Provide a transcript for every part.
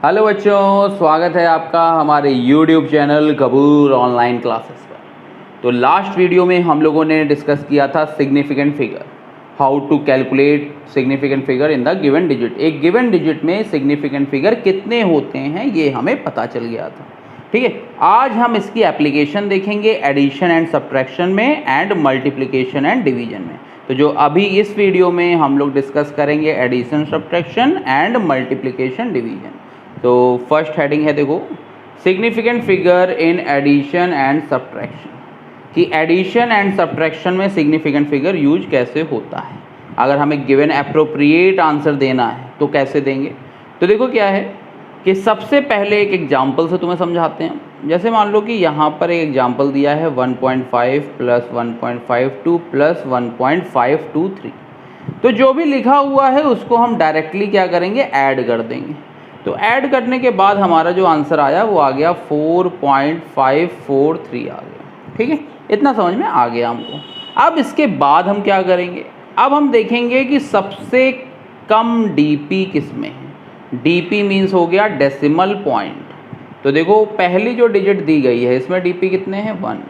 Hello बच्चों, स्वागत है आपका हमारे YouTube चैनल कबूर ऑनलाइन क्लासेस पर। तो लास्ट वीडियो में हम लोगों ने डिस्कस किया था significant figure, how to calculate significant figure in the given digit. एक गिवन डिजिट में सिग्निफिकेंट फिगर कितने होते हैं ये हमें पता चल गया था। ठीक है, आज हम इसकी एप्लीकेशन देखेंगे एडिशन एंड सब्ट्रैक्शन में एंड मल्टीप्लिकेशन एंड डिवीजन में। तो जो अभी इस वीडियो में हम लोग डिस्कस करेंगे addition, subtraction and multiplication division. तो फर्स्ट हेडिंग है, देखो, significant figure in addition and subtraction, कि एडिशन एंड सब्ट्रैक्शन में सिग्निफिकेंट फिगर यूज कैसे होता है। अगर हमें गिवन एप्रोप्रिएट आंसर देना है तो कैसे देंगे। तो देखो क्या है कि सबसे पहले एक एग्जाम्पल से तुम्हें समझाते हैं। जैसे मान लो कि यहाँ पर एक एग्जाम्पल दिया है 1.5 + 1.52 + 1.523। तो जो भी लिखा हुआ है उसको हम डायरेक्टली क्या करेंगे, ऐड कर देंगे। तो ऐड करने के बाद हमारा जो आंसर आया वो आ गया 4.543 आ गया। ठीक है, इतना समझ में आ गया हमको। अब इसके बाद हम क्या करेंगे, अब हम देखेंगे कि सबसे कम डीपी किस में है। डीपी मीन्स हो गया डेसिमल पॉइंट। तो देखो पहली जो डिजिट दी गई है इसमें डीपी कितने हैं, 1।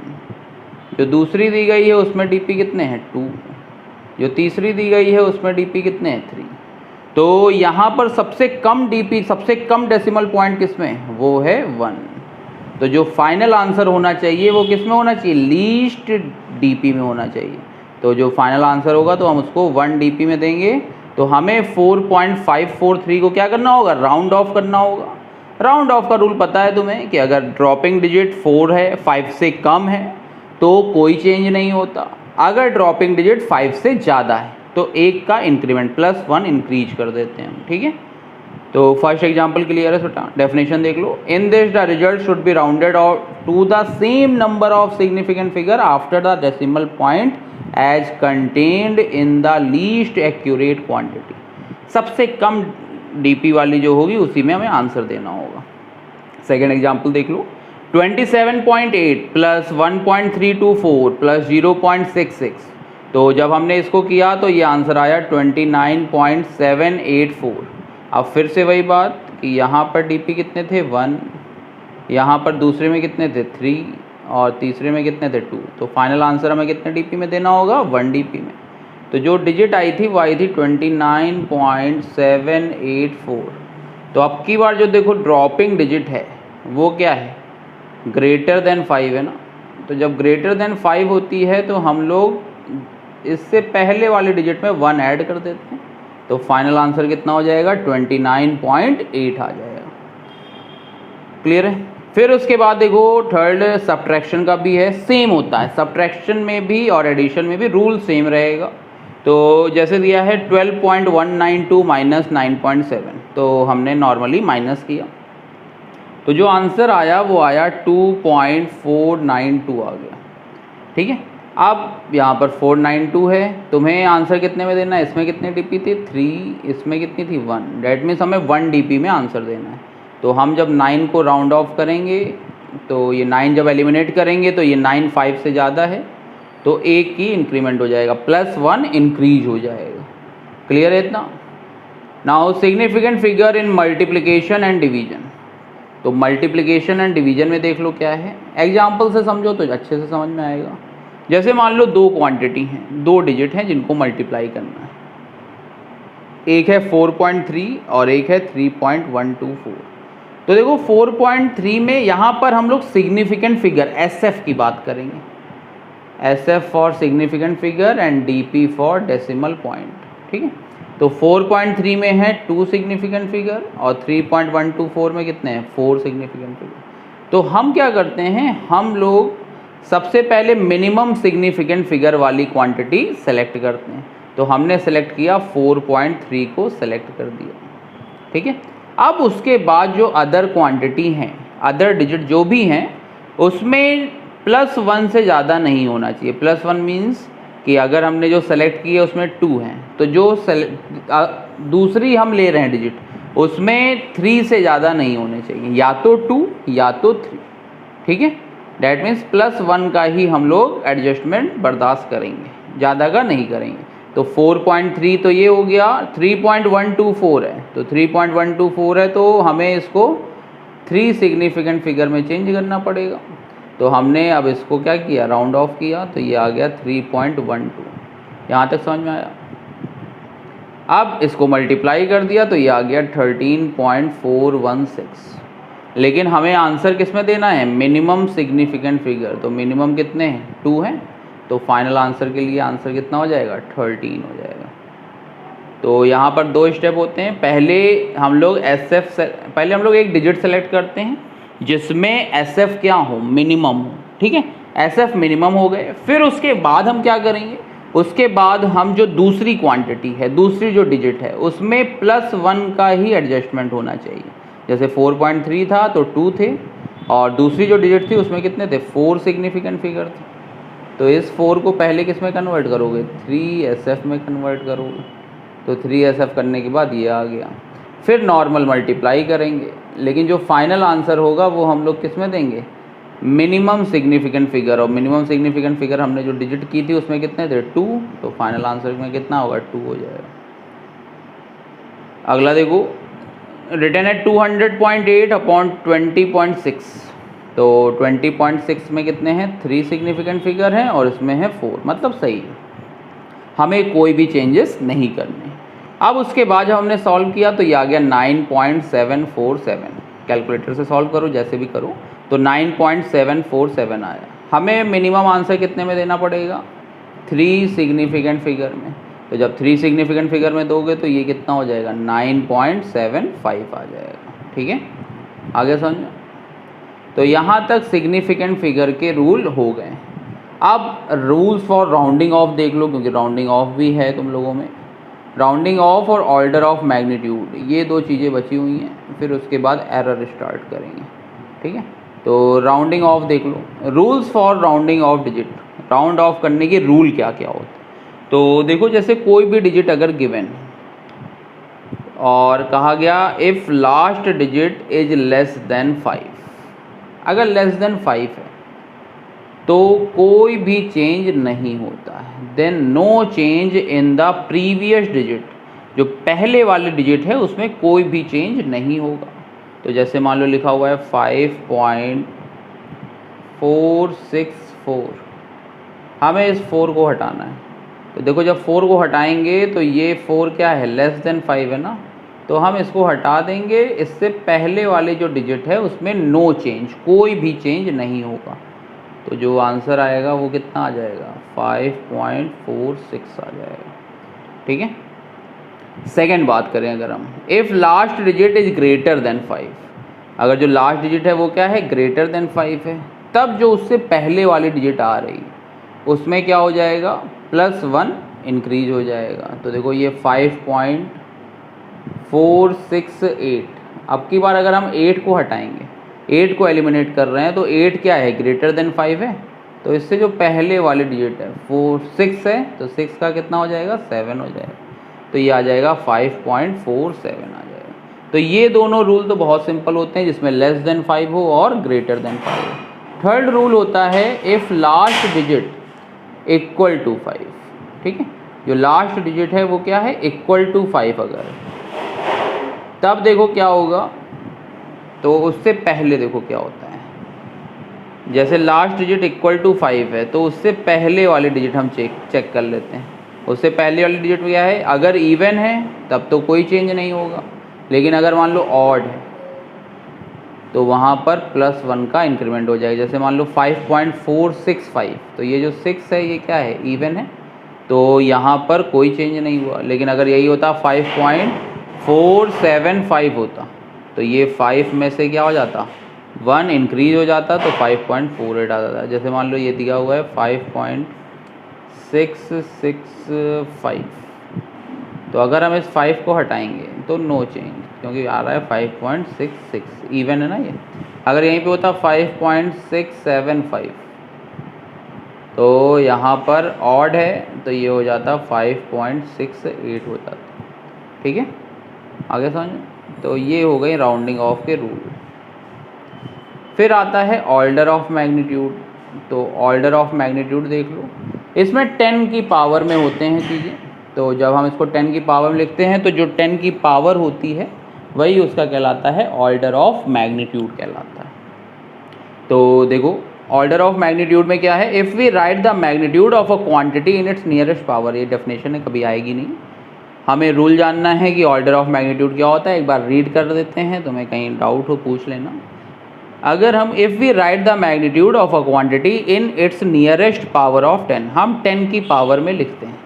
जो दूसरी दी गई है उसमें डीपी कितने हैं, 2। जो तीसरी दी गई है उसमें डीपी कितने हैं, 3। तो यहाँ पर सबसे कम डीपी, सबसे कम डेसिमल पॉइंट किस में, वो है 1। तो जो फाइनल आंसर होना चाहिए वो किस में होना चाहिए, लीस्ट डीपी में होना चाहिए। तो जो फाइनल आंसर होगा तो हम उसको 1 डीपी में देंगे। तो हमें 4.543 को क्या करना होगा, राउंड ऑफ करना होगा। राउंड ऑफ का रूल पता है तुम्हें कि अगर ड्रॉपिंग डिजिट 4 है, 5 से कम है तो कोई चेंज नहीं होता। अगर ड्रॉपिंग डिजिट 5 से ज़्यादा है तो 1 का इंक्रीमेंट +1 इंक्रीज कर देते हैं। ठीक है, तो फर्स्ट एग्जांपल क्लियर है बेटा। डेफिनेशन देख लो, in this the result should be rounded to the same number of significant figure after the decimal point as contained in the least accurate quantity. सबसे कम डीपी वाली जो होगी उसी में हमें आंसर देना होगा। सेकेंड एग्जाम्पल देख लो, 27.8 + 1.324 + 0.66। तो जब हमने इसको किया तो ये आंसर आया 29.784। अब फिर से वही बात कि यहाँ पर डीपी कितने थे, 1। यहाँ पर दूसरे में कितने थे, 3। और तीसरे में कितने थे, 2। तो फाइनल आंसर हमें कितने डीपी में देना होगा, 1 डीपी में। तो जो डिजिट आई थी वो आई थी 29.784। तो अब की बार जो देखो ड्रॉपिंग डिजिट है वो क्या है, ग्रेटर देन 5 है ना। तो जब ग्रेटर देन 5 होती है तो हम लोग इससे पहले वाले डिजिट में 1 ऐड कर देते हैं। तो फाइनल आंसर कितना हो जाएगा, 29.8 आ जाएगा। क्लियर है। फिर उसके बाद देखो थर्ड सब्ट्रैक्शन का भी है, सेम होता है। सब्ट्रैक्शन में भी और एडिशन में भी रूल सेम रहेगा। तो जैसे दिया है 12.192 - 9.7, तो हमने नॉर्मली माइनस किया तो जो आंसर आया वो आया 2.492 आ गया। ठीक है, अब यहाँ पर 492 है, तुम्हें आंसर कितने में देना है, इसमें कितनी डीपी थी, 3, इसमें कितनी थी, 1। डेट मीन्स हमें 1 डीपी में आंसर देना है। तो हम जब 9 को राउंड ऑफ करेंगे तो ये 9 जब एलिमिनेट करेंगे तो ये 9 5 से ज़्यादा है तो 1 की इंक्रीमेंट हो जाएगा, +1 इंक्रीज हो जाएगा। क्लियर है इतना। Now significant figure in multiplication and division. तो मल्टीप्लिकेशन एंड डिवीजन में देख लो क्या है, एग्जाम्पल से समझो तो अच्छे से समझ में आएगा। जैसे मान लो 2 क्वांटिटी हैं, 2 डिजिट हैं जिनको मल्टीप्लाई करना है। एक है 4.3 और एक है 3.124। तो देखो 4.3 में यहाँ पर हम लोग सिग्निफिकेंट फिगर SF की बात करेंगे, SF for significant figure and DP for decimal point. ठीक है, तो 4.3 में है 2 सिग्निफिकेंट फिगर और 3.124 में कितने हैं, 4 सिग्निफिकेंट फिगर। तो हम क्या करते हैं, हम लोग सबसे पहले मिनिमम सिग्निफिकेंट फिगर वाली क्वांटिटी सेलेक्ट करते हैं। तो हमने सेलेक्ट किया 4.3 को सेलेक्ट कर दिया। ठीक है, अब उसके बाद जो अदर क्वांटिटी हैं, अदर डिजिट जो भी हैं, उसमें +1 से ज़्यादा नहीं होना चाहिए। +1 मीन्स कि अगर हमने जो सेलेक्ट की है उसमें 2 हैं तो जो दूसरी हम ले रहे हैं डिजिट उसमें 3 से ज़्यादा नहीं होने चाहिए, या तो 2 या तो 3। ठीक है, डैट मीन्स +1 का ही हम लोग एडजस्टमेंट बर्दाश्त करेंगे, ज़्यादा का नहीं करेंगे। तो तो 4.3 तो ये हो गया, 3.124 है, तो 3.124 है तो हमें इसको 3 सिग्निफिकेंट फिगर में चेंज करना पड़ेगा। तो हमने अब इसको क्या किया, राउंड ऑफ किया, तो ये आ गया 3.12। यहाँ तक समझ में आया। अब इसको मल्टीप्लाई कर दिया तो ये आ गया 13.416। लेकिन हमें आंसर किस में देना है, मिनिमम सिग्निफिकेंट फिगर। तो मिनिमम कितने हैं, 2 हैं, तो फाइनल आंसर के लिए आंसर कितना हो जाएगा, 13 हो जाएगा। तो यहाँ पर 2 स्टेप होते हैं। पहले हम लोग एक डिजिट सेलेक्ट करते हैं जिसमें SF क्या हो, मिनिमम हो, ठीक है, SF मिनिमम हो गए। फिर उसके बाद हम क्या करेंगे, उसके बाद हम जो दूसरी क्वांटिटी है, दूसरी जो डिजिट है, उसमें +1 का ही एडजस्टमेंट होना चाहिए। जैसे 4.3 था तो 2 थे, और दूसरी जो डिजिट थी उसमें कितने थे, 4 सिग्निफिकेंट फिगर थे। तो इस 4 को पहले किस में कन्वर्ट करोगे, 3SF में कन्वर्ट करोगे। तो 3SF करने के बाद ये आ गया। फिर नॉर्मल मल्टीप्लाई करेंगे, लेकिन जो फाइनल आंसर होगा वो हम लोग किस में देंगे, मिनिमम सिग्निफिकेंट फिगर। और मिनिमम सिग्निफिकेंट फिगर हमने जो डिजिट की थी उसमें कितने थे, 2, तो फाइनल आंसर में कितना होगा, 2 हो जाएगा। अगला देखो, रिटर्न है 200.8 अपॉन 20.6। तो 20.6 में कितने हैं, 3 सिग्निफिकेंट फिगर हैं और इसमें है 4, मतलब सही है, हमें कोई भी चेंजेस नहीं करने। अब उसके बाद जब हमने सॉल्व किया तो ये आ गया 9.747। कैलकुलेटर से सॉल्व करो, जैसे भी करो, तो 9.747 आया। हमें मिनिमम आंसर कितने में देना पड़ेगा, 3 सिग्निफिकेंट फिगर में। तो जब 3 सिग्निफिकेंट फिगर में दोगे तो ये कितना हो जाएगा, 9.75 आ जाएगा। ठीक है, आगे समझो। तो यहाँ तक सिग्निफिकेंट फिगर के रूल हो गए। अब रूल्स फॉर राउंडिंग ऑफ देख लो, क्योंकि राउंडिंग ऑफ भी है तुम लोगों में। राउंडिंग ऑफ और ऑर्डर ऑफ मैग्नीट्यूड, ये 2 चीज़ें बची हुई हैं, फिर उसके बाद एरर स्टार्ट करेंगे। ठीक है, तो राउंडिंग ऑफ देख लो। Rules for rounding off digit, round off करने के रूल क्या क्या होते हैं। तो देखो, जैसे कोई भी डिजिट अगर गिवन और कहा गया if last digit is less then 5, अगर लेस देन 5 है तो कोई भी चेंज नहीं होता है। Then no change in the previous digit, जो पहले वाले डिजिट है उसमें कोई भी चेंज नहीं होगा। तो जैसे मान लो लिखा हुआ है 5.464, हमें इस 4 को हटाना है। तो देखो, जब 4 को हटाएंगे तो ये 4 क्या है, लेस देन 5 है ना, तो हम इसको हटा देंगे। इससे पहले वाले जो डिजिट है उसमें नो चेंज, कोई भी चेंज नहीं होगा। तो जो आंसर आएगा वो कितना आ जाएगा, 5.46 आ जाएगा। ठीक है, सेकेंड बात करें अगर हम, if last digit is greater than 5, अगर जो लास्ट डिजिट है वो क्या है, ग्रेटर देन 5 है, तब जो उससे पहले वाली डिजिट आ रही उसमें क्या हो जाएगा, +1 इंक्रीज हो जाएगा। तो देखो ये 5.468। अब की बार अगर हम 8 को हटाएंगे, 8 को एलिमिनेट कर रहे हैं, तो 8 क्या है, ग्रेटर देन 5 है, तो इससे जो पहले वाले डिजिट है 6 है, तो 6 का कितना हो जाएगा, 7 हो जाएगा। तो ये आ जाएगा 5.47 आ जाएगा। तो ये दोनों रूल तो बहुत सिंपल होते हैं, जिसमें लेस देन 5 हो और ग्रेटर देन 5 हो। थर्ड रूल होता है if last digit equal to 5। ठीक है, जो लास्ट डिजिट है वो क्या है, इक्वल टू 5 अगर, तब देखो क्या होगा। तो उससे पहले देखो क्या होता है, जैसे लास्ट डिजिट इक्वल टू 5 है तो उससे पहले वाले डिजिट हम चेक कर लेते हैं। उससे पहले वाली डिजिट क्या है, अगर इवन है तब तो कोई चेंज नहीं होगा, लेकिन अगर मान लो ऑड है तो वहाँ पर +1 का इंक्रीमेंट हो जाएगा। जैसे मान लो 5.465, तो ये जो 6 है ये क्या है, इवन है, तो यहाँ पर कोई चेंज नहीं हुआ। लेकिन अगर यही होता 5.475 होता तो ये 5 में से क्या हो जाता, 1 इंक्रीज हो जाता, तो 5.48 आ जाता। जैसे मान लो ये दिया हुआ है 5.665, तो अगर हम इस 5 को हटाएंगे तो नो चेंज, क्योंकि आ रहा है 5.66, इवन है ना ये। अगर यहीं पे होता 5.675, तो यहाँ पर ऑड है, तो ये हो जाता 5.68 हो जाता। ठीक है, आगे समझो। तो ये हो गई राउंडिंग ऑफ के रूल। फिर आता है ऑर्डर ऑफ मैग्नीट्यूड। तो ऑर्डर ऑफ मैग्नीट्यूड देख लो, इसमें 10 की पावर में होते हैं चीज़ें। तो तो जब हम इसको 10 की पावर में लिखते हैं तो जो 10 की पावर होती है वही उसका कहलाता है ऑर्डर ऑफ मैग्नीट्यूड कहलाता है। तो देखो ऑर्डर ऑफ मैग्नीट्यूड में क्या है, if we write the magnitude of a quantity in its nearest power, ये डेफिनेशन है कभी आएगी नहीं, हमें रूल जानना है कि ऑर्डर ऑफ मैग्नीट्यूड क्या होता है। एक बार रीड कर देते हैं, तुम्हें कहीं डाउट हो पूछ लेना। अगर हम if we write the magnitude of a quantity in its nearest power of 10, हम 10 की पावर में लिखते हैं,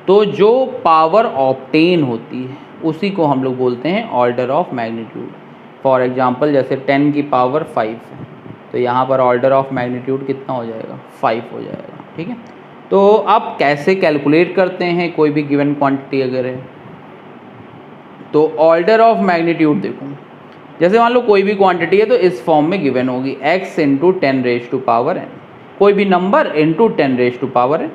तो जो पावर ऑब्टेन होती है उसी को हम लोग बोलते हैं order of magnitude. For example जैसे 10 की पावर 5 है, तो यहाँ पर ऑर्डर ऑफ मैग्नीट्यूड कितना हो जाएगा, 5 हो जाएगा। ठीक है, तो अब कैसे कैलकुलेट करते हैं कोई भी गिवन क्वांटिटी अगर है, तो ऑर्डर ऑफ मैग्नीट्यूड देखो, जैसे मान लो कोई भी क्वांटिटी है तो इस फॉर्म में गिवन होगी x into 10 raise to power n, कोई भी number into 10 raise to power n।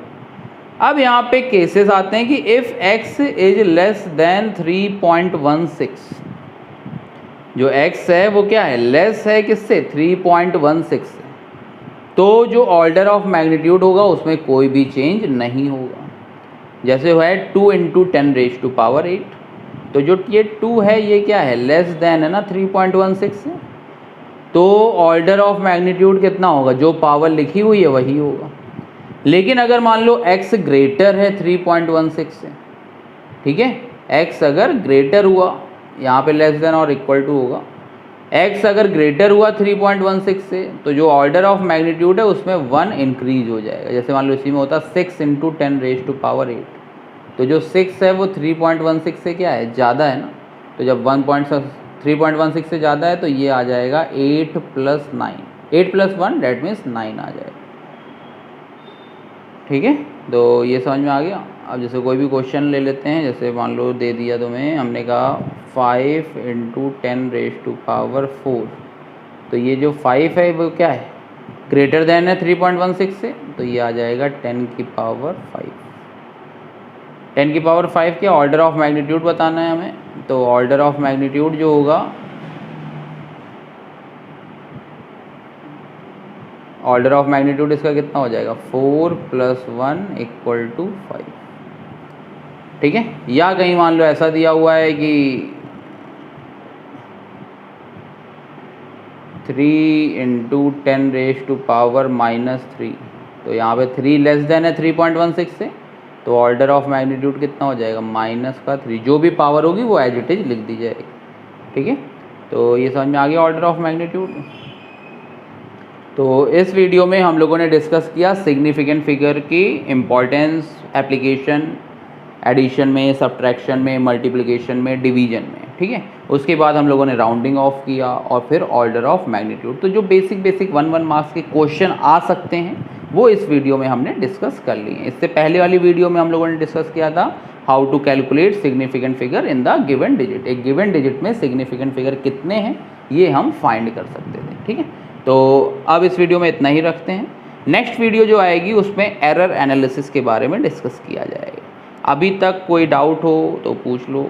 अब यहाँ पे केसेस आते हैं कि if x is less than 3.16, जो x है वो क्या है, लेस है किससे, 3.16 से, तो जो ऑर्डर ऑफ मैग्नीट्यूड होगा उसमें कोई भी चेंज नहीं होगा। जैसे है 2 इंटू 10 रेज टू पावर 8, तो जो ये 2 है ये क्या है, लेस देन है ना 3.16 से, तो ऑर्डर ऑफ मैग्नीट्यूड कितना होगा, जो पावर लिखी हुई है वही होगा। लेकिन अगर मान लो x ग्रेटर है 3.16 से, ठीक है, x अगर ग्रेटर हुआ, यहाँ पे लेस देन और इक्वल टू होगा, x अगर ग्रेटर हुआ 3.16 से, तो जो ऑर्डर ऑफ मैग्नीट्यूड है उसमें 1 इंक्रीज हो जाएगा। जैसे मान लो इसी में होता 6 इंटू 10 रेज टू पावर 8, तो जो 6 है वो 3.16 से क्या है, ज़्यादा है ना, तो जब 3.16 से ज़्यादा है तो ये आ जाएगा 8 प्लस 1 डेट मीन्स 9 आ जाएगा। ठीक है, तो ये समझ में आ गया। अब जैसे कोई भी क्वेश्चन ले लेते हैं, जैसे मान लो दे दिया तुम्हें, हमने कहा 5 इंटू 10 रेज टू पावर 4, तो ये जो 5 है वो क्या है, ग्रेटर देन है 3.16 से, तो ये आ जाएगा 10 की पावर 5। 10 की पावर 5 क्या, ऑर्डर ऑफ मैग्नीट्यूड बताना है हमें, तो ऑर्डर ऑफ मैग्नीट्यूड जो होगा, ऑर्डर ऑफ मैग्नीट्यूड इसका कितना हो जाएगा, 4 प्लस 1 इक्वल टू 5। ठीक है, या कहीं मान लो ऐसा दिया हुआ है कि 3 इंटू 10 रेज टू पावर -3, तो यहाँ पे 3 लेस देन है 3.16 से, तो ऑर्डर ऑफ मैग्नीट्यूड कितना हो जाएगा, -3, जो भी पावर होगी वो एज इट इज लिख दी जाएगी। ठीक है, तो ये समझ में आ गया ऑर्डर ऑफ मैग्नीट्यूड। तो इस वीडियो में हम लोगों ने डिस्कस किया सिग्निफिकेंट फिगर की इम्पॉर्टेंस, एप्लीकेशन एडिशन में, सब्ट्रैक्शन में, मल्टीप्लिकेशन में, डिवीजन में। ठीक है, उसके बाद हम लोगों ने राउंडिंग ऑफ किया और फिर ऑर्डर ऑफ मैग्नीट्यूड। तो जो बेसिक 1 मार्क्स के क्वेश्चन आ सकते हैं वो इस वीडियो में हमने डिस्कस कर लिए हैं। इससे पहले वाली वीडियो में हम लोगों ने डिस्कस किया था how to calculate significant figure in the given digit. एक गिवन डिजिट में सिग्निफिकेंट फिगर कितने हैं ये हम फाइंड कर सकते थे। ठीक है, तो अब इस वीडियो में इतना ही रखते हैं। नेक्स्ट वीडियो जो आएगी उसमें एरर एनालिसिस के बारे में डिस्कस किया जाएगा। अभी तक कोई डाउट हो तो पूछ लो।